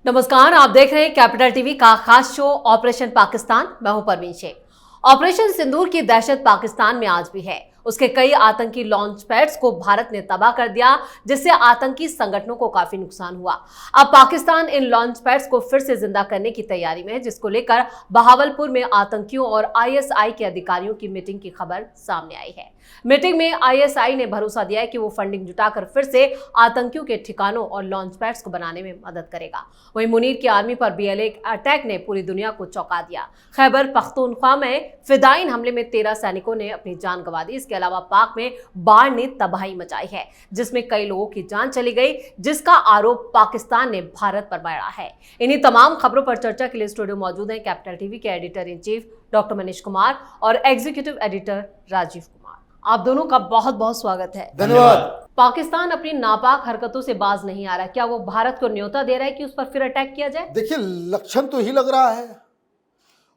नमस्कार, आप देख रहे हैं कैपिटल टीवी का खास शो ऑपरेशन पाकिस्तान। मैं हूं परवीन शेख। ऑपरेशन सिंदूर की दहशत पाकिस्तान में आज भी है। उसके कई आतंकी लॉन्च पैड्स को भारत ने तबाह कर दिया, जिससे आतंकी संगठनों को काफी नुकसान हुआ। अब पाकिस्तान इन लॉन्च पैड्स को फिर से जिंदा करने की तैयारी में है, जिसको लेकर बहावलपुर में आतंकियों और आईएसआई के अधिकारियों की मीटिंग की खबर सामने आई है। मीटिंग में आईएसआई ने भरोसा दिया है कि वो फंडिंग जुटाकर फिर से आतंकियों के ठिकानों और लॉन्च पैड्स को बनाने में मदद करेगा। वहीं मुनीर की आर्मी पर बीएलए अटैक ने पूरी दुनिया को चौंका दिया। खैबर पख्तूनख्वा में फिदायीन हमले में 13 सैनिकों ने अपनी जान गंवा दी। इसके अलावा पाक में बाढ़ ने तबाही मचाई है, जिसमें कई लोगों की जान चली गई, जिसका आरोप पाकिस्तान ने भारत पर लगाया है। इन्हीं तमाम खबरों पर चर्चा के लिए स्टूडियो मौजूद हैं कैपिटल टीवी के editor in chief doctor Manish Kumar और एग्जीक्यूटिव एडिटर राजीव कुमार। आप दोनों का बहुत बहुत स्वागत है। धन्यवाद। पाकिस्तान अपनी नापाक हरकतों से बाज नहीं आ रहा, क्या वो भारत को न्योता दे रहा है कि उस पर फिर अटैक किया जाए? देखिए, लक्षण तो ही लग रहा है,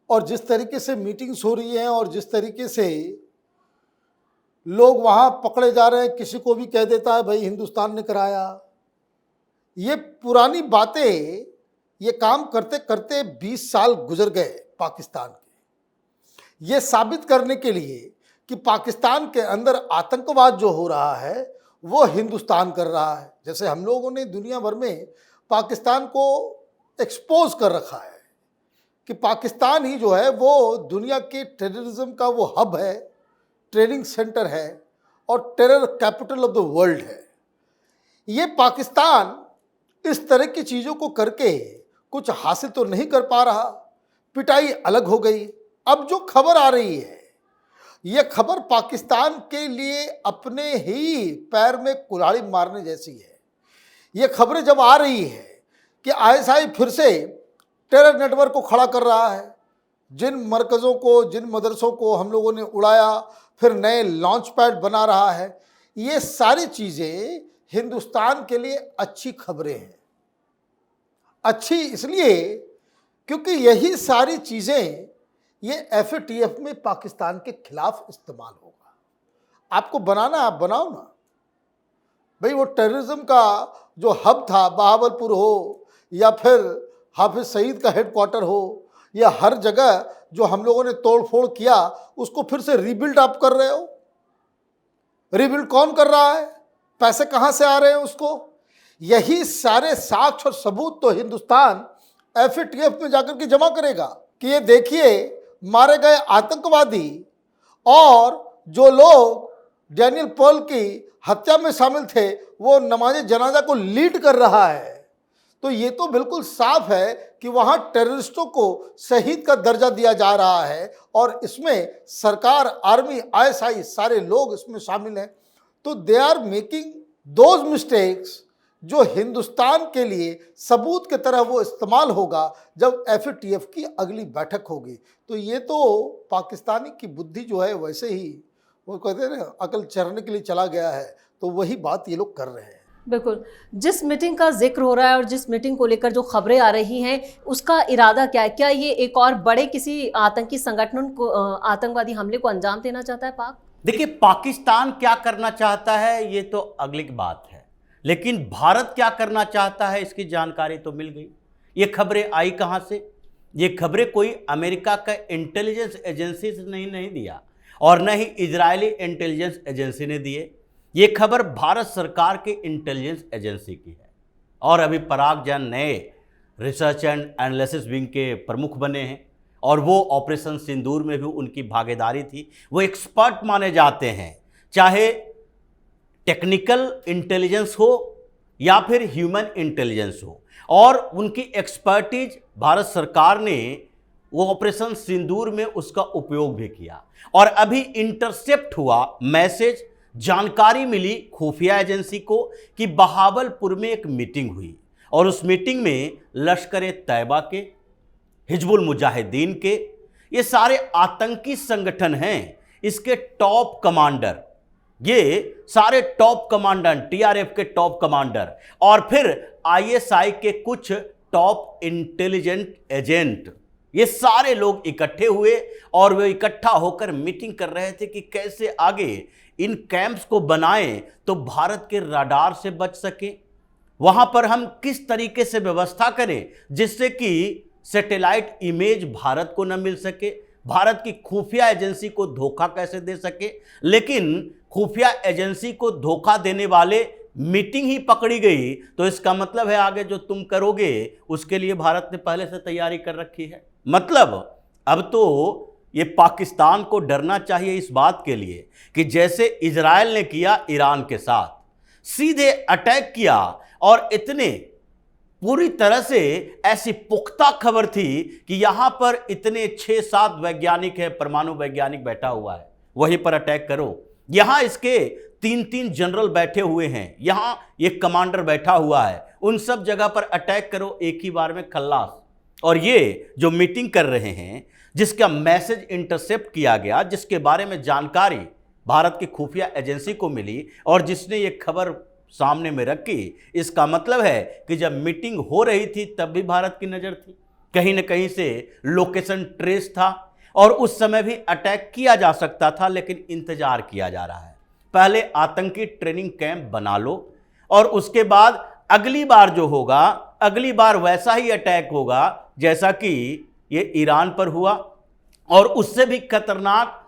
और जिस तरीके से मीटिंग्स हो रही हैं और जिस तरीके से लोग वहां पकड़े जा रहे हैं, किसी को भी कह देता है भाई हिंदुस्तान ने कराया। ये पुरानी बातें, ये काम करते करते 20 साल गुजर गए पाकिस्तान के, ये साबित करने के लिए कि पाकिस्तान के अंदर आतंकवाद जो हो रहा है वो हिंदुस्तान कर रहा है। जैसे हम लोगों ने दुनिया भर में पाकिस्तान को एक्सपोज कर रखा है कि पाकिस्तान ही जो है वो दुनिया के टेररिज्म का वो हब है, ट्रेनिंग सेंटर है और terror capital of the world है। ये पाकिस्तान इस तरह की चीज़ों को करके कुछ हासिल तो नहीं कर पा रहा, पिटाई अलग हो गई। अब जो खबर आ रही है, ये खबर पाकिस्तान के लिए अपने ही पैर में कुल्हाड़ी मारने जैसी है। ये खबरें जब आ रही है कि आईएसआई फिर से टेरर नेटवर्क को खड़ा कर रहा है, जिन मरकज़ों को, जिन मदरसों को हम लोगों ने उड़ाया, फिर नए लॉन्च पैड बना रहा है, ये सारी चीज़ें हिंदुस्तान के लिए अच्छी खबरें हैं। अच्छी इसलिए क्योंकि यही सारी चीज़ें ये एफएटीएफ में पाकिस्तान के खिलाफ इस्तेमाल होगा। आपको बनाना, आप बनाओ ना भाई। वो टेररिज्म का जो हब था, बहावलपुर हो या फिर हाफिज सईद का हेडक्वार्टर हो, या हर जगह जो हम लोगों ने तोड़फोड़ किया, उसको फिर से रीबिल्ड आप कर रहे हो। रीबिल्ड कौन कर रहा है? पैसे कहाँ से आ रहे हैं उसको? यही सारे साक्ष्य और सबूत तो हिंदुस्तान एफएटीएफ में जाकर के जमा करेगा कि ये देखिए, मारे गए आतंकवादी और जो लोग डैनियल पर्ल की हत्या में शामिल थे, वो नमाज जनाजा को लीड कर रहा है। तो ये तो बिल्कुल साफ है कि वहाँ टेररिस्टों को शहीद का दर्जा दिया जा रहा है, और इसमें सरकार, आर्मी, आईएसआई सारे लोग इसमें शामिल हैं। तो they are making those mistakes जो हिंदुस्तान के लिए सबूत की तरह वो इस्तेमाल होगा जब एफएटीएफ की अगली बैठक होगी। तो ये तो पाकिस्तानी की बुद्धि जो है, वैसे ही वो कहते हैं ना, अकल चरने के लिए चला गया है, तो वही बात ये लोग कर रहे हैं। बिल्कुल। जिस मीटिंग का जिक्र हो रहा है और जिस मीटिंग को लेकर जो खबरें आ रही हैं, उसका इरादा क्या है? क्या ये एक और बड़े किसी आतंकी संगठन को, आतंकवादी हमले को अंजाम देना चाहता है पाक? देखिए, पाकिस्तान क्या करना चाहता है ये तो अगली की बात है, लेकिन भारत क्या करना चाहता है इसकी जानकारी तो मिल गई। ये खबरें आई कहाँ से? ये खबरें कोई अमेरिका का इंटेलिजेंस एजेंसी से नहीं दिया, और न ही इजरायली इंटेलिजेंस एजेंसी ने दिए। ये खबर भारत सरकार के इंटेलिजेंस एजेंसी की है, और अभी पराग जैन नए रिसर्च एंड एनालिसिस विंग के प्रमुख बने हैं, और वो ऑपरेशन सिंदूर में भी उनकी भागीदारी थी। वो एक्सपर्ट माने जाते हैं, चाहे टेक्निकल इंटेलिजेंस हो या फिर ह्यूमन इंटेलिजेंस हो, और उनकी एक्सपर्टीज भारत सरकार ने वो ऑपरेशन सिंदूर में उसका उपयोग भी किया। और अभी इंटरसेप्ट हुआ मैसेज, जानकारी मिली खुफिया एजेंसी को कि बहावलपुर में एक मीटिंग हुई, और उस मीटिंग में लश्कर तैयबा के, हिजबुल मुजाहिदीन के, ये सारे आतंकी संगठन हैं, इसके टॉप कमांडर, ये सारे टॉप कमांडर, टीआरएफ के टॉप कमांडर, और फिर आईएसआई के कुछ टॉप इंटेलिजेंट एजेंट, ये सारे लोग इकट्ठे हुए, और वे इकट्ठा होकर मीटिंग कर रहे थे कि कैसे आगे इन कैंप्स को बनाएं तो भारत के रडार से बच सके, वहां पर हम किस तरीके से व्यवस्था करें जिससे कि सैटेलाइट इमेज भारत को न मिल सके, भारत की खुफिया एजेंसी को धोखा कैसे दे सके। लेकिन खुफिया एजेंसी को धोखा देने वाले मीटिंग ही पकड़ी गई, तो इसका मतलब है आगे जो तुम करोगे उसके लिए भारत ने पहले से तैयारी कर रखी है। मतलब अब तो ये पाकिस्तान को डरना चाहिए इस बात के लिए कि जैसे इजराइल ने किया ईरान के साथ, सीधे अटैक किया, और इतने पूरी तरह से ऐसी पुख्ता खबर थी कि यहां पर इतने 6-7 वैज्ञानिक है, परमाणु वैज्ञानिक बैठा हुआ है, वहीं पर अटैक करो। यहां इसके 3-3 जनरल बैठे हुए हैं, यहां एक कमांडर बैठा हुआ है, उन सब जगह पर अटैक करो, एक ही बार में खल्लास। और ये जो मीटिंग कर रहे हैं, जिसका मैसेज इंटरसेप्ट किया गया, जिसके बारे में जानकारी भारत की खुफिया एजेंसी को मिली और जिसने ये खबर सामने में रखी, इसका मतलब है कि जब मीटिंग हो रही थी तब भी भारत की नजर थी, कहीं ना कहीं से लोकेशन ट्रेस था, और उस समय भी अटैक किया जा सकता था, लेकिन इंतजार किया जा रहा है। पहले आतंकी ट्रेनिंग कैंप बना लो, और उसके बाद अगली बार जो होगा, अगली बार वैसा ही अटैक होगा जैसा कि ये ईरान पर हुआ, और उससे भी खतरनाक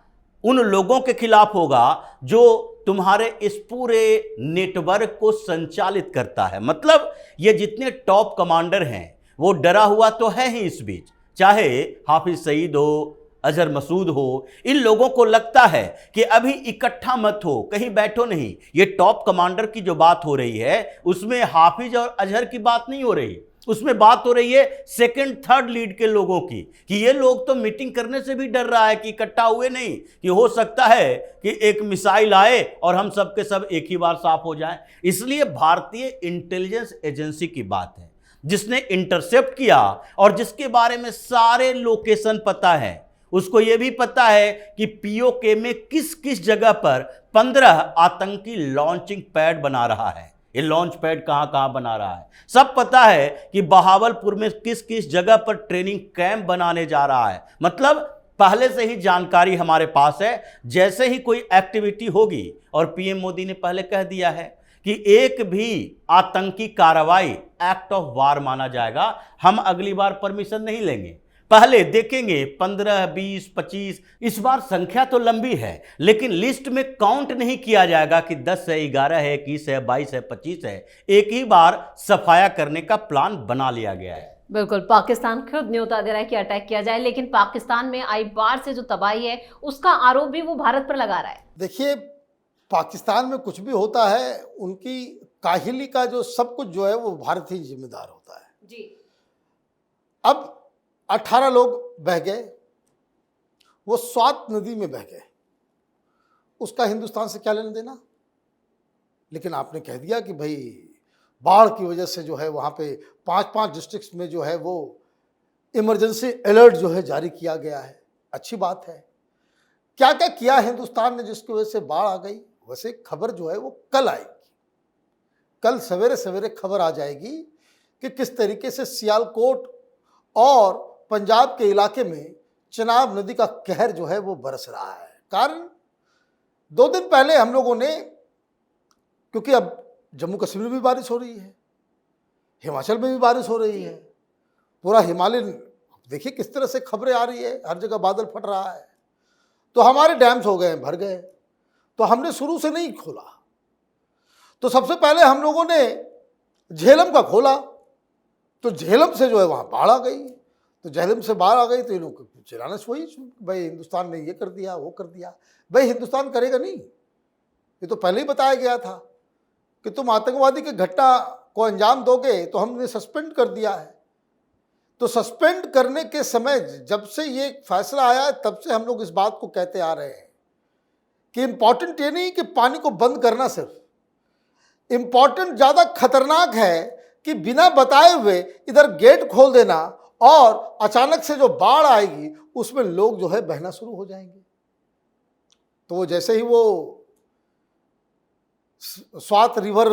उन लोगों के खिलाफ होगा जो तुम्हारे इस पूरे नेटवर्क को संचालित करता है। मतलब ये जितने टॉप कमांडर हैं वो डरा हुआ तो है ही इस बीच, चाहे हाफिज सईद हो, अजहर मसूद हो, इन लोगों को लगता है कि अभी इकट्ठा मत हो, कहीं बैठो नहीं। ये टॉप कमांडर की जो बात हो रही है उसमें हाफिज और अजहर की बात नहीं हो रही, उसमें बात हो रही है सेकंड थर्ड लीड के लोगों की, कि ये लोग तो मीटिंग करने से भी डर रहा है कि इकट्ठा हुए नहीं, कि हो सकता है कि एक मिसाइल आए और हम सब के सब एक ही बार साफ हो जाएं। इसलिए भारतीय इंटेलिजेंस एजेंसी की बात है, जिसने इंटरसेप्ट किया और जिसके बारे में सारे लोकेशन पता है, उसको यह भी पता है कि पीओके में किस किस जगह पर 15 आतंकी लॉन्चिंग पैड बना रहा है, ये लॉन्च पैड कहां कहां बना रहा है, सब पता है कि बहावलपुर में किस किस जगह पर ट्रेनिंग कैंप बनाने जा रहा है। मतलब पहले से ही जानकारी हमारे पास है। जैसे ही कोई एक्टिविटी होगी, और पीएम मोदी ने पहले कह दिया है कि एक भी आतंकी कार्रवाई एक्ट ऑफ वार माना जाएगा, हम अगली बार परमिशन नहीं लेंगे, पहले देखेंगे 15, 20, 25। इस बार संख्या तो लंबी है, लेकिन लिस्ट में काउंट नहीं किया जाएगा कि 10 है, 11 है, 21 है, 22 है, 25 है। एक ही बार सफाया करने का प्लान बना लिया गया है। बिल्कुल, पाकिस्तान खुद न्योता दे रहा है कि अटैक किया जाए, लेकिन पाकिस्तान में आई बाढ़ से जो तबाही है उसका आरोप भी वो भारत पर लगा रहा है। देखिए, पाकिस्तान में कुछ भी होता है, उनकी काहिली का जो सब कुछ जो है वो भारत ही जिम्मेदार होता है जी। अब 18 लोग बह गए, वो स्वात नदी में बह गए, उसका हिंदुस्तान से क्या लेना देना। लेकिन आपने कह दिया कि भाई बाढ़ की वजह से जो है वहाँ पे 5-5 डिस्ट्रिक्ट्स में जो है वो इमरजेंसी अलर्ट जो है जारी किया गया है। अच्छी बात है। क्या क्या किया हिंदुस्तान ने जिसकी वजह से बाढ़ आ गई। वैसे खबर जो है वो कल आएगी, कल सवेरे सवेरे खबर आ जाएगी कि किस तरीके से सियालकोट और पंजाब के इलाके में चिनाब नदी का कहर जो है वो बरस रहा है। कारण 2 दिन पहले हम लोगों ने, क्योंकि अब जम्मू कश्मीर में भी बारिश हो रही है, हिमाचल में भी बारिश हो रही है, पूरा हिमालय देखिए किस तरह से खबरें आ रही है, हर जगह बादल फट रहा है, तो हमारे डैम्स हो गए, भर गए। तो हमने शुरू से नहीं खोला, तो सबसे पहले हम लोगों ने झेलम का खोला, तो झेलम से जो है वहाँ बाढ़ आ गई। तो झेलम से बाढ़ आ गई तो इन लोग चिल्लाना वही, भाई हिंदुस्तान ने ये कर दिया, वो कर दिया। भाई हिंदुस्तान करेगा नहीं, ये तो पहले ही बताया गया था कि तुम आतंकवादी के घटना को अंजाम दोगे तो हमने सस्पेंड कर दिया है। तो सस्पेंड करने के समय जब से ये फैसला आया है तब से हम लोग इस बात को कहते आ रहे हैं कि इम्पॉर्टेंट ये नहीं कि पानी को बंद करना, सिर्फ इम्पॉर्टेंट ज़्यादा खतरनाक है कि बिना बताए हुए इधर गेट खोल देना और अचानक से जो बाढ़ आएगी उसमें लोग जो है बहना शुरू हो जाएंगे। तो वो जैसे ही वो स्वात रिवर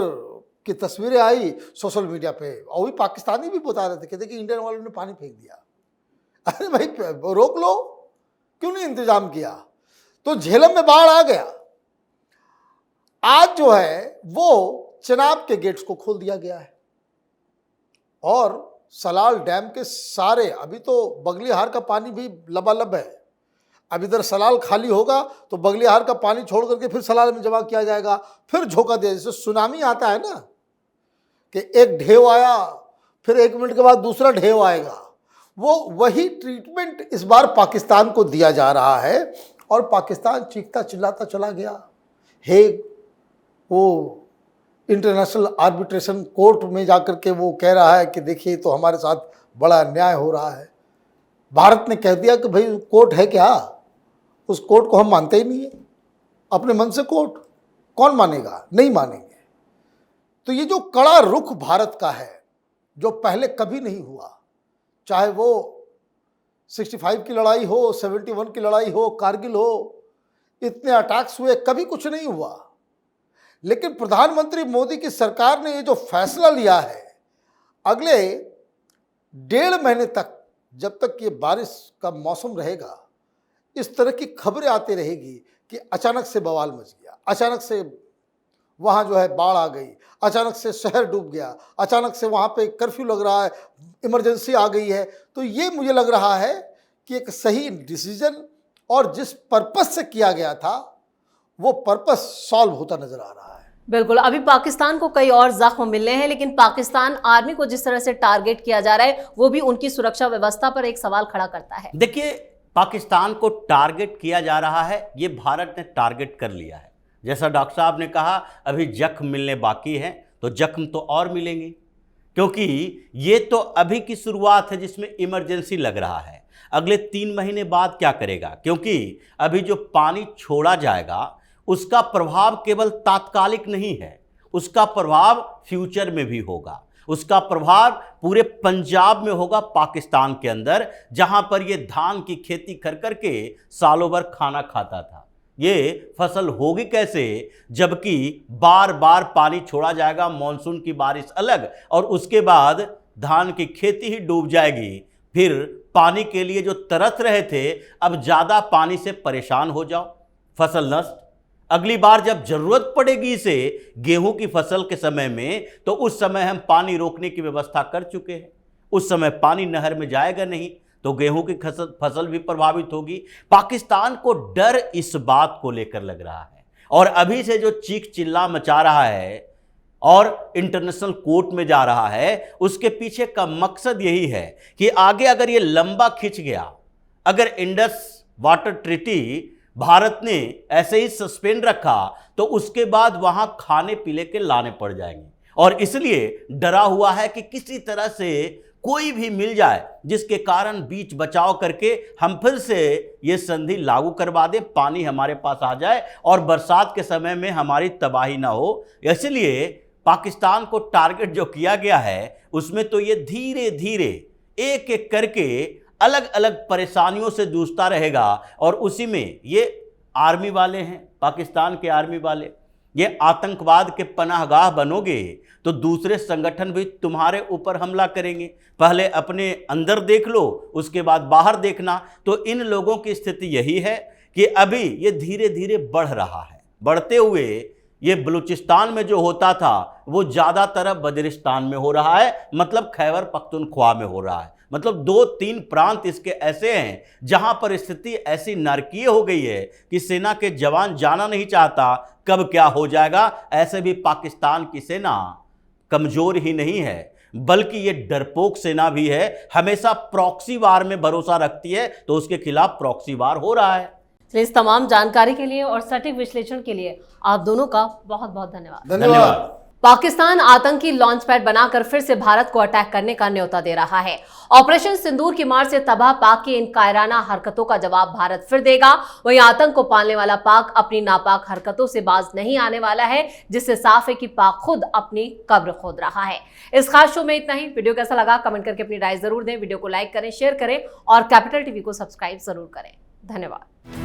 की तस्वीरें आई सोशल मीडिया पे, और भी पाकिस्तानी भी बता रहे थे कि देखिए इंडियन वालों ने पानी फेंक दिया। अरे भाई रोक लो, क्यों नहीं इंतजाम किया। तो झेलम में बाढ़ आ गया। आज जो है वो चिनाब के गेट्स को खोल दिया गया है। और सलाल डैम के सारे, अभी तो बगलीहार का पानी भी लबालब है, अब इधर सलाल खाली होगा तो बगलीहार का पानी छोड़ करके फिर सलाल में जमा किया जाएगा, फिर झोंका दिया, जैसे सुनामी आता है ना कि एक ढेव आया फिर 1 मिनट के बाद दूसरा ढेव आएगा, वो वही ट्रीटमेंट इस बार पाकिस्तान को दिया जा रहा है। और पाकिस्तान चीखता चिल्लाता चला गया हेग, वो इंटरनेशनल आर्बिट्रेशन कोर्ट में जाकर के वो कह रहा है कि देखिए तो हमारे साथ बड़ा अन्याय हो रहा है। भारत ने कह दिया कि भाई कोर्ट है क्या, उस कोर्ट को हम मानते ही नहीं है, अपने मन से कोर्ट कौन मानेगा, नहीं मानेंगे। तो ये जो कड़ा रुख भारत का है, जो पहले कभी नहीं हुआ, चाहे वो 65 की लड़ाई हो, 71 की लड़ाई हो, कारगिल हो, इतने अटैक्स हुए, कभी कुछ नहीं हुआ। लेकिन प्रधानमंत्री मोदी की सरकार ने ये जो फैसला लिया है, अगले 1.5 महीने तक, जब तक ये बारिश का मौसम रहेगा, इस तरह की खबरें आती रहेगी कि अचानक से बवाल मच गया, अचानक से वहाँ जो है बाढ़ आ गई, अचानक से शहर डूब गया, अचानक से वहाँ पे कर्फ्यू लग रहा है, इमरजेंसी आ गई है। तो ये मुझे लग रहा है कि एक सही डिसीजन और जिस पर्पस से किया गया था वो पर्पस सॉल्व होता नजर आ रहा है। बिल्कुल, अभी पाकिस्तान को कई और जख्म मिलने हैं, लेकिन पाकिस्तान आर्मी को जिस तरह से टारगेट किया जा रहा है वो भी उनकी सुरक्षा व्यवस्था पर एक सवाल खड़ा करता है। देखिए, पाकिस्तान को टारगेट किया जा रहा है, ये भारत ने टारगेट कर लिया है। जैसा डॉक्टर साहब ने कहा, अभी जख्म मिलने बाकी हैं, तो जख्म तो और मिलेंगे, क्योंकि ये तो अभी की शुरुआत है जिसमें इमरजेंसी लग रहा है। अगले 3 महीने बाद क्या करेगा, क्योंकि अभी जो पानी छोड़ा जाएगा उसका प्रभाव केवल तात्कालिक नहीं है, उसका प्रभाव फ्यूचर में भी होगा, उसका प्रभाव पूरे पंजाब में होगा, पाकिस्तान के अंदर, जहां पर ये धान की खेती कर करके सालों भर खाना खाता था। ये फसल होगी कैसे, जबकि बार बार पानी छोड़ा जाएगा, मॉनसून की बारिश अलग, और उसके बाद धान की खेती ही डूब जाएगी। फिर पानी के लिए जो तरस रहे थे, अब ज़्यादा पानी से परेशान हो जाओ, फसल नष्ट। अगली बार जब जरूरत पड़ेगी इसे गेहूं की फसल के समय में, तो उस समय हम पानी रोकने की व्यवस्था कर चुके हैं, उस समय पानी नहर में जाएगा नहीं, तो गेहूं की फसल भी प्रभावित होगी। पाकिस्तान को डर इस बात को लेकर लग रहा है, और अभी से जो चीख चिल्ला मचा रहा है और इंटरनेशनल कोर्ट में जा रहा है, उसके पीछे का मकसद यही है कि आगे अगर ये लंबा खिंच गया, अगर इंडस वाटर ट्रीटी भारत ने ऐसे ही सस्पेंड रखा, तो उसके बाद वहां खाने पीने के लाने पड़ जाएंगे। और इसलिए डरा हुआ है कि किसी तरह से कोई भी मिल जाए जिसके कारण बीच बचाव करके हम फिर से ये संधि लागू करवा दें, पानी हमारे पास आ जाए और बरसात के समय में हमारी तबाही ना हो। इसलिए पाकिस्तान को टारगेट जो किया गया है, उसमें तो ये धीरे धीरे एक एक करके अलग अलग परेशानियों से जूझता रहेगा। और उसी में ये आर्मी वाले हैं, पाकिस्तान के आर्मी वाले, ये आतंकवाद के पनाहगाह बनोगे तो दूसरे संगठन भी तुम्हारे ऊपर हमला करेंगे। पहले अपने अंदर देख लो, उसके बाद बाहर देखना। तो इन लोगों की स्थिति यही है कि अभी ये धीरे धीरे बढ़ रहा है, बढ़ते हुए ये बलूचिस्तान में जो होता था वो ज़्यादातर बदरिस्तान में हो रहा है, मतलब खैबर पख्तूनख्वा में हो रहा है। मतलब 2-3 प्रांत इसके ऐसे हैं जहां पर स्थिति ऐसी नारकीय हो गई है कि सेना के जवान जाना नहीं चाहता कब क्या हो जाएगा। ऐसे भी पाकिस्तान की सेना कमजोर ही नहीं है, बल्कि ये डरपोक सेना भी है, हमेशा प्रॉक्सी वार में भरोसा रखती है, तो उसके खिलाफ प्रॉक्सी वार हो रहा है। इस तमाम जानकारी के लिए और सटीक विश्लेषण के लिए आप दोनों का बहुत बहुत धन्यवाद। धन्यवाद। पाकिस्तान आतंकी लॉन्च पैड बनाकर फिर से भारत को अटैक करने का न्योता दे रहा है। ऑपरेशन सिंदूर की मार से तबाह पाक की इन कायराना हरकतों का जवाब भारत फिर देगा। वहीं आतंक को पालने वाला पाक अपनी नापाक हरकतों से बाज नहीं आने वाला है, जिससे साफ है कि पाक खुद अपनी कब्र खोद रहा है। इस खास शो में इतना ही। वीडियो कैसा लगा कमेंट करके अपनी राय जरूर दें। वीडियो को लाइक करें, शेयर करें और कैपिटल टीवी को सब्सक्राइब जरूर करें। धन्यवाद।